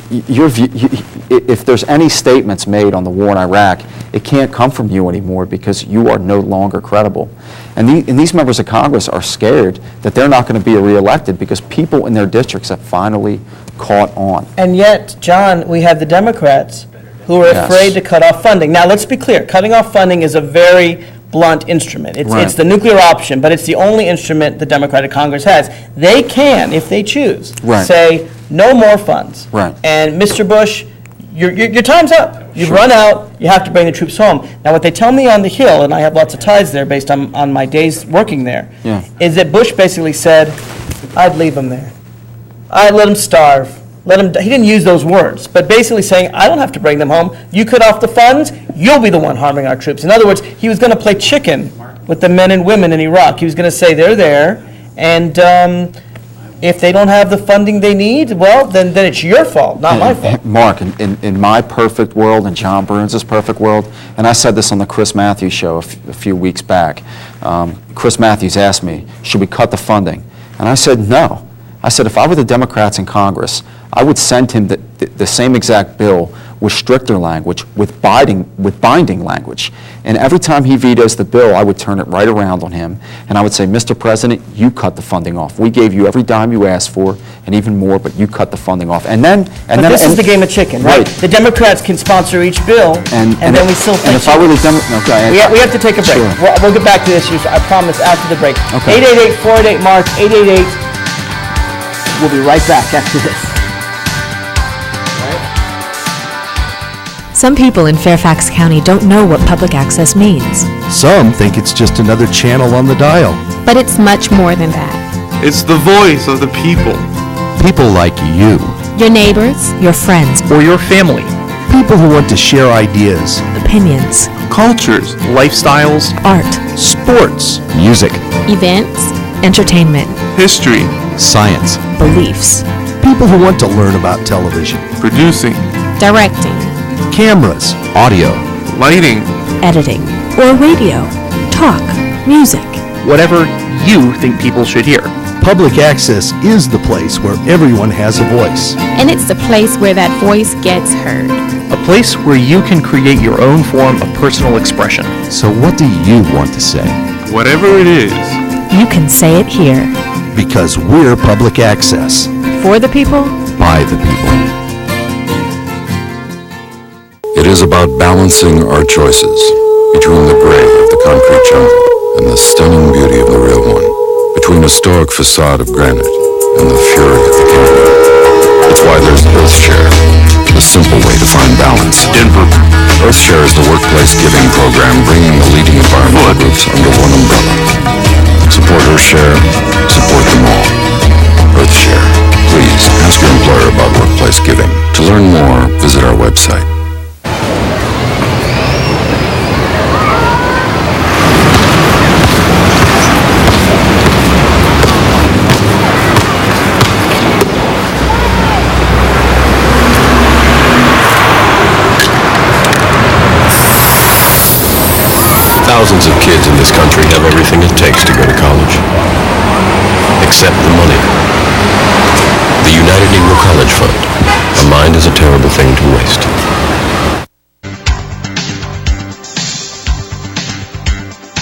if there's any statements made on the war in Iraq, it can't come from you anymore because you are no longer credible. And these members of Congress are scared that they're not going to be reelected because people in their districts have finally caught on. And yet, John, we have the Democrats who are afraid to cut off funding. Now, let's be clear. Cutting off funding is a very blunt instrument. It's the nuclear option, but it's the only instrument the Democratic Congress has. They can, if they choose, say no more funds. Right. And Mr. Bush, your time's up. You've run out. You have to bring the troops home. Now, what they tell me on the Hill, and I have lots of ties there based on my days working there, is that Bush basically said, I'd leave them there. I'd let them starve. He didn't use those words, but basically saying, I don't have to bring them home. You cut off the funds, you'll be the one harming our troops. In other words, he was going to play chicken with the men and women in Iraq. He was going to say, they're there, and if they don't have the funding they need, well, then it's your fault, not my fault. Mark, in my perfect world, in John Burns' perfect world, and I said this on the Chris Matthews show a few weeks back, Chris Matthews asked me, should we cut the funding? And I said, no. I said, if I were the Democrats in Congress, I would send him the same exact bill with stricter language, with binding language. And every time he vetoes the bill, I would turn it right around on him, and I would say, Mr. President, you cut the funding off. We gave you every dime you asked for, and even more, but you cut the funding off. And then, this is the game of chicken, right? The Democrats can sponsor each bill, and then we still think. And if I were the Democrat, we have to take a break. Sure. We'll get back to this, I promise, after the break. Okay. 888-488-MARK, 888. We'll be right back after this. Some people in Fairfax County don't know what public access means. Some think it's just another channel on the dial. But it's much more than that. It's the voice of the people. People like you. Your neighbors, your friends, or your family. People who want to share ideas, Opinions. Cultures, lifestyles, Art. sports, music, Events. Entertainment. history, science. Beliefs. People who want to learn about television, producing, Directing. cameras, audio, lighting, Editing. Or radio. Talk. Music. whatever you think people should hear. Public access is the place where everyone has a voice. And it's the place where that voice gets heard. A place where you can create your own form of personal expression. So what do you want to say? Whatever it is. You can say it here. Because we're public access. For the people. By the people. It is about balancing our choices between the gray of the concrete jungle and the stunning beauty of the real one, between a stoic facade of granite and the fury of the canyon. It's why there's EarthShare, the simple way to find balance. Denver. EarthShare is the workplace giving program bringing the leading environmental groups under one umbrella. Support EarthShare, support them all. EarthShare. Please ask your employer about workplace giving. To learn more, visit our website. Thousands of kids in this country have everything it takes to go to college, except the money. The United Negro College Fund. A mind is a terrible thing to waste.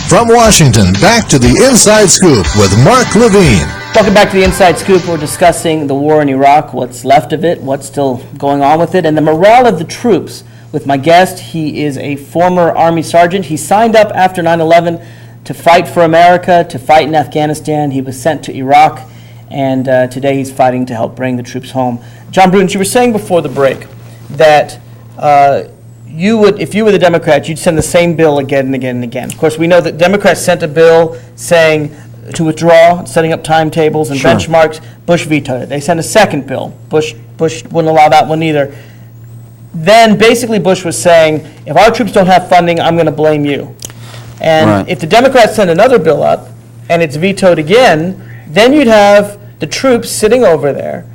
From Washington, back to the Inside Scoop with Mark Levine. Welcome back to the Inside Scoop. We're discussing the war in Iraq, what's left of it, what's still going on with it, and the morale of the troops. With my guest, he is a former Army sergeant. He signed up after 9/11 to fight for America, to fight in Afghanistan. He was sent to Iraq, and today he's fighting to help bring the troops home. John Bruins, you were saying before the break that you would, if you were the Democrats, you'd send the same bill again and again and again. Of course, we know that Democrats sent a bill saying to withdraw, setting up timetables and benchmarks. Bush vetoed it. They sent a second bill. Bush wouldn't allow that one either. Then basically Bush was saying, if our troops don't have funding, I'm going to blame you. And if the Democrats send another bill up and it's vetoed again, then you'd have the troops sitting over there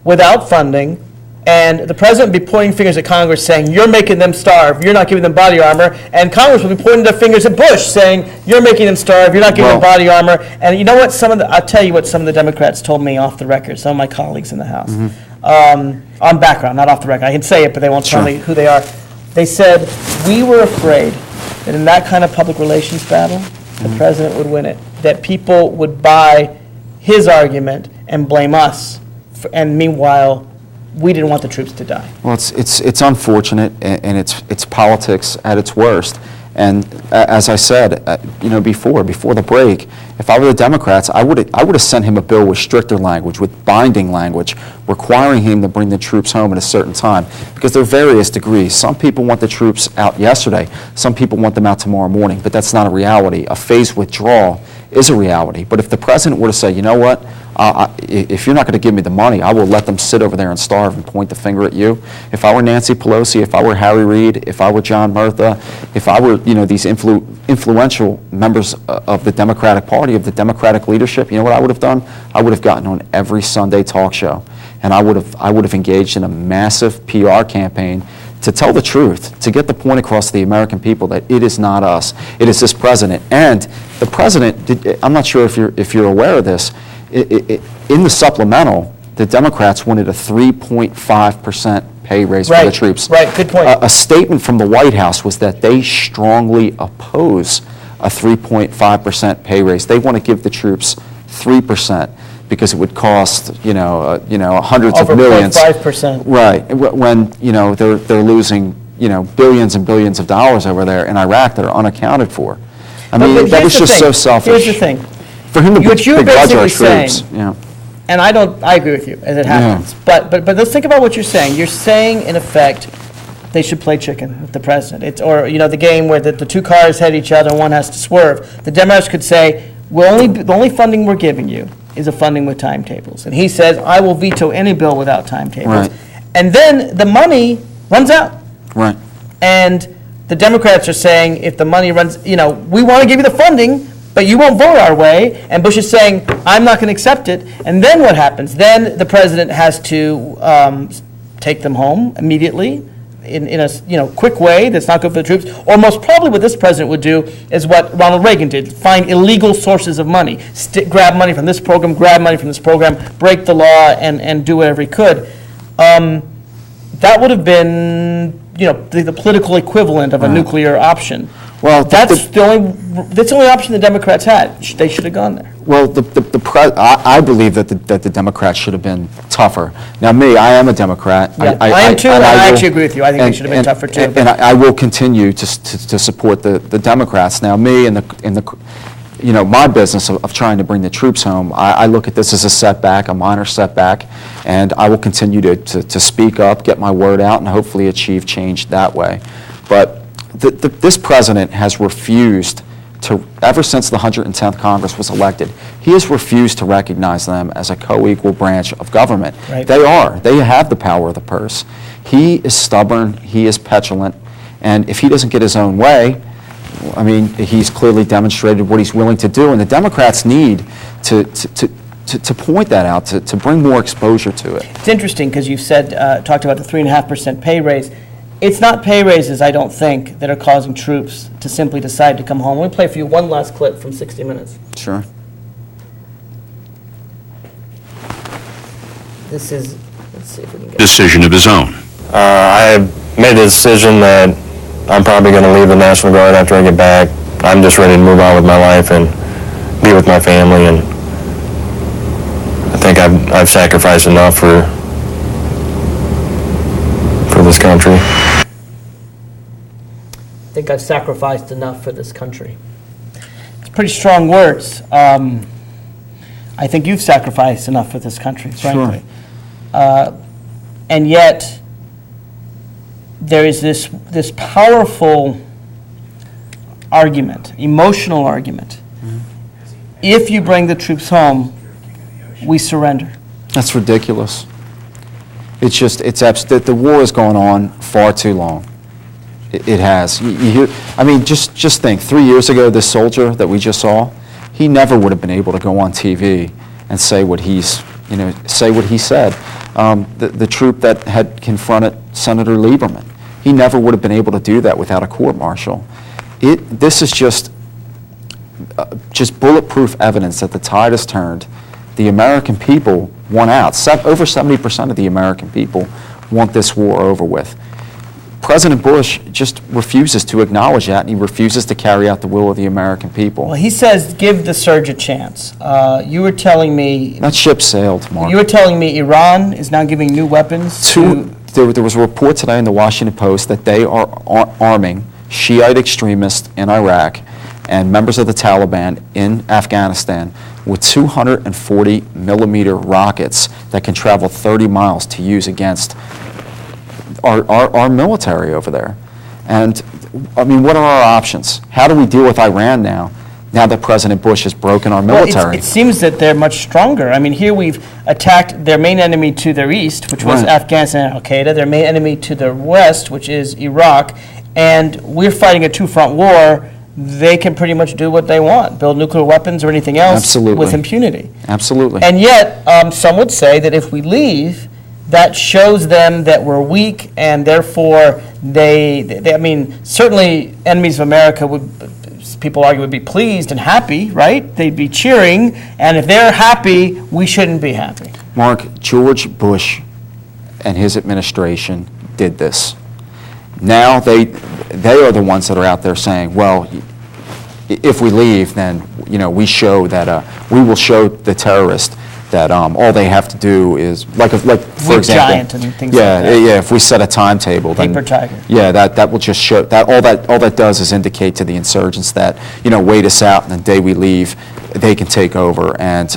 without funding, and the president would be pointing fingers at Congress saying, you're making them starve, you're not giving them body armor, and Congress would be pointing their fingers at Bush saying, you're making them starve, you're not giving them body armor. And you know what, I'll tell you what some of the Democrats told me off the record, some of my colleagues in the House. On background, not off the record. I can say it, but they won't tell me who they are. They said, we were afraid that in that kind of public relations battle, the president would win it, that people would buy his argument and blame us, and meanwhile, we didn't want the troops to die. Well, it's unfortunate, and it's politics at its worst. And as I said, before the break, if I were the Democrats, I would have sent him a bill with stricter language, with binding language, requiring him to bring the troops home at a certain time. Because there are various degrees. Some people want the troops out yesterday. Some people want them out tomorrow morning. But that's not a reality. A phased withdrawal is a reality. But if the president were to say, you know what, if you're not going to give me the money, I will let them sit over there and starve and point the finger at you. If I were Nancy Pelosi, if I were Harry Reid, if I were John Murtha, if I were these influential members of the Democratic Party, of the Democratic leadership, you know what I would have done? I would have gotten on every Sunday talk show, and I would have engaged in a massive PR campaign to tell the truth, to get the point across to the American people that it is not us, it is this president. And the president, I'm not sure if you're aware of this, in the supplemental, the Democrats wanted a 3.5% pay raise for the troops. Right, good point. A statement from the White House was that they strongly oppose a 3.5% pay raise. They want to give the troops 3% because it would cost, hundreds of millions. Over 5%. Right, when, they're losing, billions and billions of dollars over there in Iraq that are unaccounted for. I mean, that is just so selfish. Here's the thing. For him to begrudge our troops, and I agree with you as it happens. But let's think about what you're saying. You're saying, in effect, they should play chicken with the president. The game where the two cars head each other and one has to swerve. The Democrats could say, the only funding we're giving you is a funding with timetables. And he says, I will veto any bill without timetables. Right. And then the money runs out. Right. And the Democrats are saying if the money runs, we want to give you the funding, but you won't vote our way. And Bush is saying, I'm not going to accept it. And then what happens? Then the president has to take them home immediately in a quick way that's not good for the troops. Or most probably what this president would do is what Ronald Reagan did, find illegal sources of money, grab money from this program, break the law, and do whatever he could. That would have been the political equivalent of a nuclear option. Well, that's the only option the Democrats had. They should have gone there. Well, I believe that the Democrats should have been tougher. Now, I am a Democrat. Yeah, I am too, and I actually agree with you. I think they should have been tougher too. And I will continue to support the Democrats. Now, me and my business of trying to bring the troops home, I look at this as a setback, a minor setback, and I will continue to speak up, get my word out, and hopefully achieve change that way. But this president has refused to, ever since the 110th Congress was elected, he has refused to recognize them as a co-equal branch of government. Right. They have the power of the purse. He is stubborn, he is petulant, and if he doesn't get his own way, he's clearly demonstrated what he's willing to do, and the Democrats need to point that out, to bring more exposure to it. It's interesting because you talked about the 3.5% pay raise. It's not pay raises, I don't think, that are causing troops to simply decide to come home. Let me play for you one last clip from 60 Minutes. Sure. This is, let's see if we can get decision of his own. I made the decision that I'm probably going to leave the National Guard after I get back. I'm just ready to move on with my life and be with my family, and I think I've sacrificed enough for this country. I think I've sacrificed enough for this country. It's pretty strong words. I think you've sacrificed enough for this country, frankly. Sure. And yet, there is this powerful argument, emotional argument. Mm-hmm. If you bring the troops home, we surrender. That's ridiculous. The war has gone on far too long. It has. You hear, just think, 3 years ago, this soldier that we just saw, he never would have been able to go on TV and say what he said. The troop that had confronted Senator Lieberman, he never would have been able to do that without a court-martial. This is just bulletproof evidence that the tide has turned. The American people want out. Over 70% of the American people want this war over with. President Bush just refuses to acknowledge that, and he refuses to carry out the will of the American people. Well, he says, give the surge a chance. You were telling me... That ship sailed, Mark. You were telling me Iran is now giving new weapons to... There was a report today in the Washington Post that they are arming Shiite extremists in Iraq and members of the Taliban in Afghanistan with 240 millimeter rockets that can travel 30 miles to use against our military over there. And what are our options? How do we deal with Iran now that President Bush has broken our military? Well, it seems that they're much stronger. Here we've attacked their main enemy to their east, which was Afghanistan and Al-Qaeda, their main enemy to their west, which is Iraq, and we're fighting a two-front war. They can pretty much do what they want, build nuclear weapons or anything else with impunity. Absolutely. And yet, some would say that if we leave, that shows them that we're weak, and therefore certainly enemies of America people argue would be pleased and happy, right? They'd be cheering, and if they're happy, we shouldn't be happy. Mark, George Bush and his administration did this. Now they are the ones that are out there saying, well, if we leave, then we will show the terrorist that all they have to do is for example, giant and things like that. Yeah. If we set a timetable, Paper tiger. Yeah, that will just show that all that does is indicate to the insurgents that wait us out, and the day we leave, they can take over. And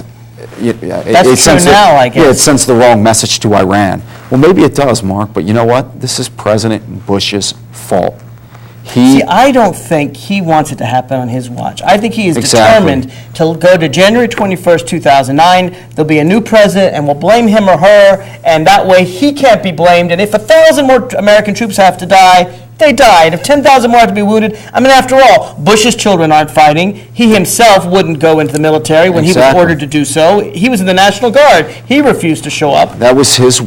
that's true now, I guess. Yeah, it sends the wrong message to Iran. Well, maybe it does, Mark. But you know what? This is President Bush's fault. See, I don't think he wants it to happen on his watch. I think he is Exactly. determined to go to January 21st, 2009. There'll be a new president, and we'll blame him or her, and that way he can't be blamed. And if 1,000 more American troops have to die, they died. If 10,000 more have to be wounded, I mean, after all, Bush's children aren't fighting. He himself wouldn't go into the military when he was Exactly. ordered to do so. He was in the National Guard. He refused to show up. That was his.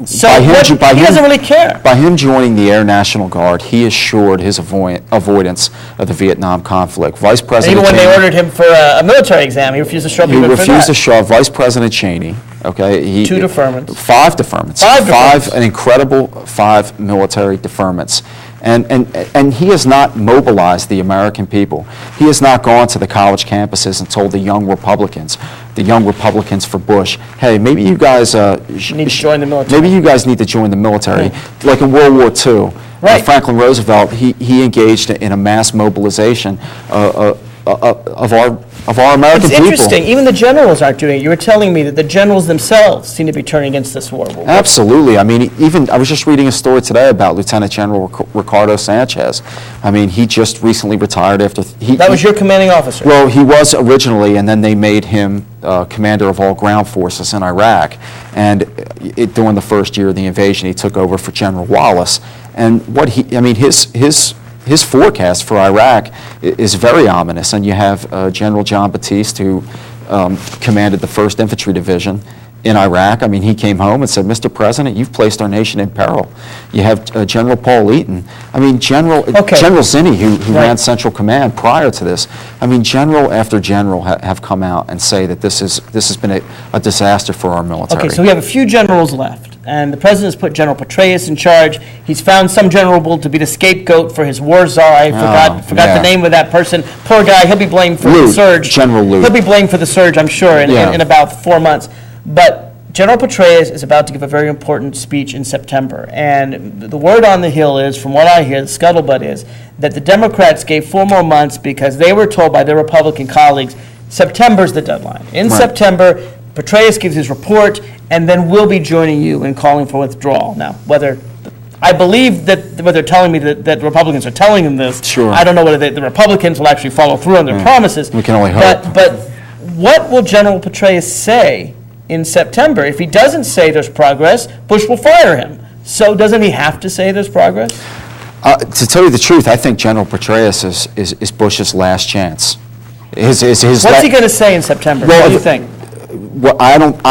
So he doesn't really care. By him joining the Air National Guard, he assured his avoidance of the Vietnam conflict. Vice And President even when they Cheney- ordered him for a military exam, he refused to show up He even for refused that. to show up. Vice President Cheney, okay? 2 deferments. 5 deferments. Five deferments. An incredible 5 military deferments. And he has not mobilized the American people. He has not gone to the college campuses and told the young Republicans for Bush, hey, maybe you guys need to join the military. Maybe you guys need to join the military. Like in World War II, Right. Franklin Roosevelt, he engaged in a mass mobilization of our American It's people. interesting. Even the generals aren't doing it. You were telling me that the generals themselves seem to be turning against this war. Absolutely. I mean, even I was just reading a story today about Lieutenant General Ricardo Sanchez. I mean, he just recently retired after. That was your commanding officer. Well, he was originally, and then they made him commander of all ground forces in Iraq. And during the first year of the invasion, he took over for General Wallace. And his forecast for Iraq is very ominous. And you have General John Batiste, who commanded the 1st Infantry Division in Iraq. I mean, he came home and said, Mr. President, you've placed our nation in peril. You have General Paul Eaton. I mean, General Zinni, who ran Central Command prior to this. I mean, general after general have come out and say that this has been a disaster for our military. Okay, so we have a few generals left, and the president has put General Petraeus in charge. He's found some general to be the scapegoat for his war czar. I forgot the name of that person. Poor guy, he'll be blamed for the surge. General Lute. He'll be blamed for the surge, I'm sure, in about 4 months. But General Petraeus is about to give a very important speech in September. And the word on the Hill is, from what I hear, the scuttlebutt is, that the Democrats gave 4 more months because they were told by their Republican colleagues, September's the deadline. In September, Petraeus gives his report, and then we'll be joining you in calling for withdrawal. Now, I believe that what they're telling me that Republicans are telling them this. Sure. I don't know whether the Republicans will actually follow through on their promises. We can only hope. But what will General Petraeus say in September? If he doesn't say there's progress, Bush will fire him. So doesn't he have to say there's progress? To tell you the truth, I think General Petraeus is Bush's last chance. What's he going to say in September? What do you think? Well, I don't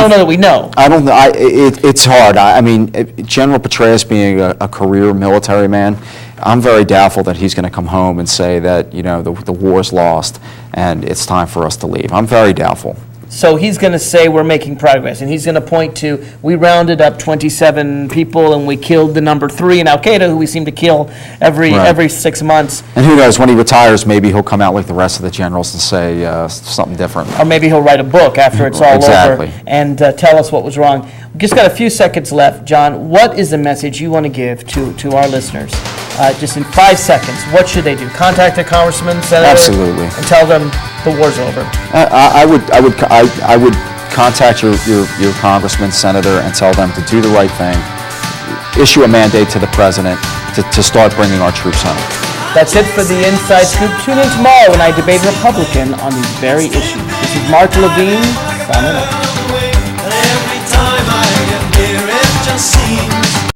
know that we know. I don't know. It's hard. I mean, General Petraeus being a career military man, I'm very doubtful that he's going to come home and say that, the war's lost and it's time for us to leave. I'm very doubtful. So he's going to say we're making progress, and he's going to point to, we rounded up 27 people and we killed the number 3 in Al-Qaeda, who we seem to kill every 6 months. And who knows, when he retires, maybe he'll come out like the rest of the generals and say something different. Or maybe he'll write a book after it's all Exactly. over and tell us what was wrong. We've just got a few seconds left. John, what is the message you want to give to our listeners? Just in 5 seconds, what should they do? Contact their congressman, senator, Absolutely. and tell them the war's over. I would contact your congressman, senator, and tell them to do the right thing. Issue a mandate to the president to start bringing our troops home. That's it for the Inside Scoop. Tune in tomorrow when I debate a Republican on these very issues. This is Mark Levine signing off. Every time I get near it, just seems